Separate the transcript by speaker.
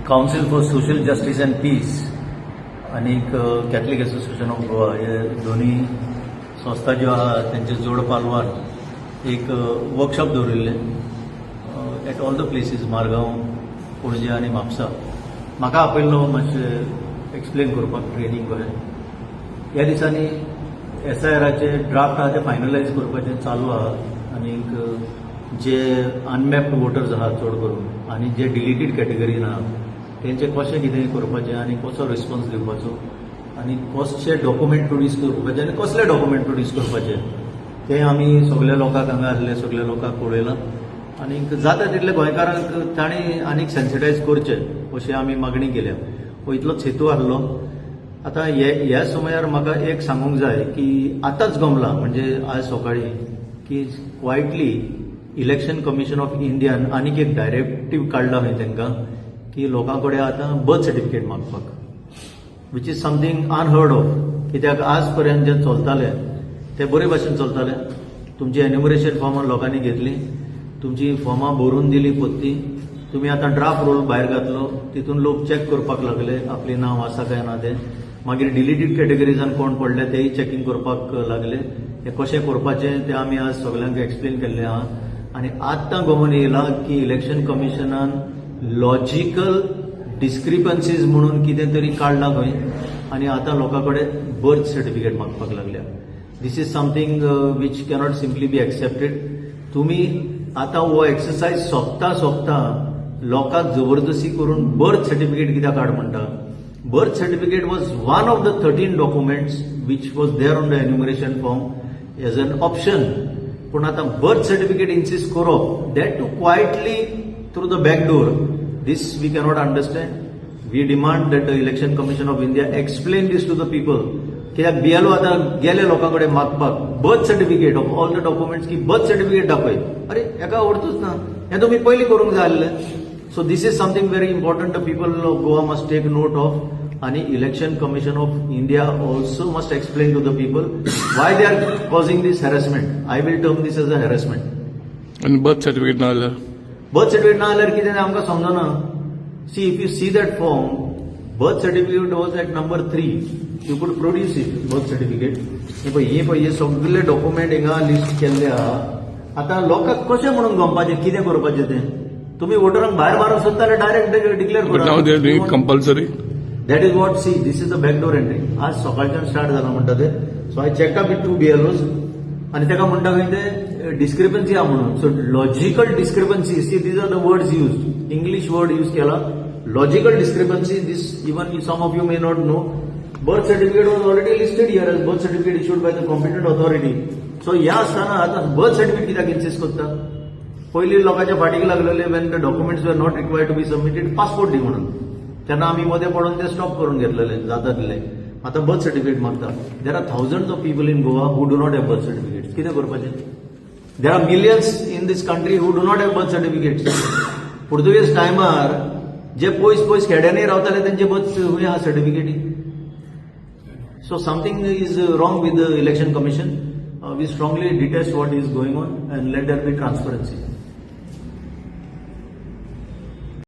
Speaker 1: Council for social justice and peace आणि Catholic association of Goa हे दोन्ही संस्था ज्यो आहा त्यांचे जोड पालवान एक वर्कशॉप दवरिल्ले at all the places Margao पणजे आनी म्हापसा म्हाका आपयल्लो मातशें एक्सप्लेन करपाक ट्रेनींग कशें ह्या दिसांनी SIRचे ड्राफ्ट आहा ते फायनलायज करपाचें चालू आहा आनीक जे अनमॅप्ड वोटर्स आहात चड करून आनी जे डिलीटेड कॅटेगरीन आहा तेंचे कशें कितें करपाचें आनी कसो रिस्पॉन्स दिवपाचो आनी कशे डॉक्युमेंट प्रोड्यूस करपाचे आनी कसले डॉक्युमेंट प्रोड्यूस करपाचे ते आमी सगळ्या लोकांक हांगा आसले सगळ्या लोकांक कळयलां आनी जाता तितले गोंयकारांक तांणी आनीक सेन्सिटायज करचे अशी आमी मागणी केल्या हो इतलोच हेतू आसलो. आतां ह्या समयार म्हाका एक सांगूंक जाय की आतांच गमला म्हणजे आज सकाळी की क्वायटली इलेक्शन कमिशन ऑफ इंडियान आनीक एक डायरेक्टीव काडला खंय तांकां की लोकां कडेन आतां बर्थ सर्टिफिकेट मागपाक which is something unheard of. कित्याक आज पर्यंत जे चलताले ते बरे भाशेन चलताले. तुमची एन्युमरेशन फॉर्मां लोकांनी घेतली तुमची फॉर्मां भरून दिली पत्ती तुम्ही आता ड्राफ्ट रोल भायर घातलो तितून लोक चॅक करपाक लागले आपले नांव आसा काय ना ते मागीर डिलीटेड कॅटेगरीजान कोण पडले तेही चॅकिंग करपाक लागले. हे कशें करपाचें ते आमी आज सगळ्यांक एक्सप्लेन केल्लें आहा आनी आतां गमन येयला की इलेक्शन कमिशनान लॉजिकल डिस्क्रिपन्सीज म्हणून कितें तरी काडला खंय आनी आतां लोकां कडेन बर्थ सर्टिफिकेट मागपाक लागल्या. This is something which cannot simply be accepted. तुम्ही आता हो एक्सरसाइज सोंपता लोकांक जबरदस्ती करून बर्थ सर्टिफिकेट कित्याक काड म्हणटा. Birth certificate was one of the 13 documents which was there on the enumeration form as an option. पूण आता बर्थ सर्टिफिकेट इन्सिस्ट करप that too quietly through the back door this we cannot understand. We demand that the election commission of India explain this to the people. कित्याक BLO आता गेले लोकां कडेन मागपाक birth certificate of all the documents की birth certificate दाखय अरे हेका आवडतूच ना हें तुमी पयलीं करूंक जाय आसलें. So this is something very important the people of Goa must take note of आणि election commission of India also must explain to the people why they are causing this harassment. I will term this as a harassment.
Speaker 2: आणि बर्थ सर्टिफिकेट ना जाल्यार
Speaker 1: कितें तें आमकां समजना. See if you see that form birth certificate was at number 3. You could produce it birth certificate. हे सगळे डॉक्युमेंट हिंगा लिस्ट केल्ले आहा. आता लोकांक कशें म्हणून गमपाचें कितें करपाचें तें तुम्ही वोटरांक भायर मारूंक सोदता जाल्यार डायरेक्ट डिक्लेअर करा.
Speaker 2: Compulsory
Speaker 1: that is what see this is the backdoor entry. आज सकाळच्यान स्टार्ट जाला म्हणटा ते. So I check up with 2 BLOs आनी ताका म्हणटा खंय ते डिस्क्रिपन्सी आहा म्हणून. So logical discrepancy see these are the words use English word use केला. Logical discrepancy this even some of you may not know. Birth certificate was already listed here as birth certificate issued by the competent authority. So ह्या आसतना आतां birth certificate कित्याक insist करता. पयलीं लोकांच्या फाटीक लागलेले when the documents were not required to be submitted passport दी म्हणून तेन्ना आमी मदें पडून ते स्टॉप करून घेतलेले जाता तितले. आतां बर्थ सर्टिफिकेट मागता. There are thousands of people in Goa who do not have birth certificates. कितें करपाचें. There are millions in this country who do not have birth certificates. पुर्तुगेज टायमार जे पयस खेड्यांनी रावताले तेंचे बर्थ हूंय आहा सर्टिफिकेटी. So something is wrong with the election commission. We strongly detest what is going on and let there be transparency.